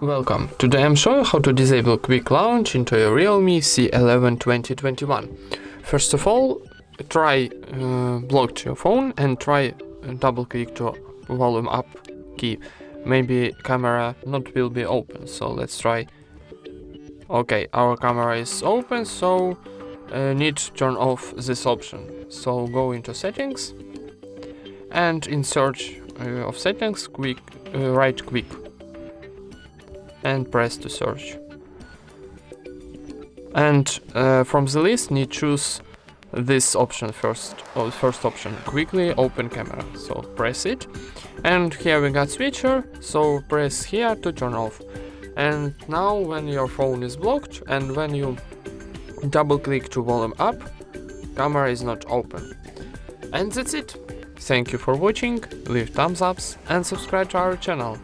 Welcome. Today I'm showing how to disable quick launch into a REALME C11 2021. First of all, try block your phone and try double click to volume up key. Maybe camera not will be open, so let's try. Okay, our camera is open, so need to turn off this option. So go into settings and in search of settings, write quick and press to search. And from the list need choose this option first option, quickly open camera. So press it, and here we got switcher, so press here to turn off. And now when your phone is blocked and when you double click to volume up, camera is not open. And that's it. Thank you for watching, leave thumbs ups and subscribe to our channel.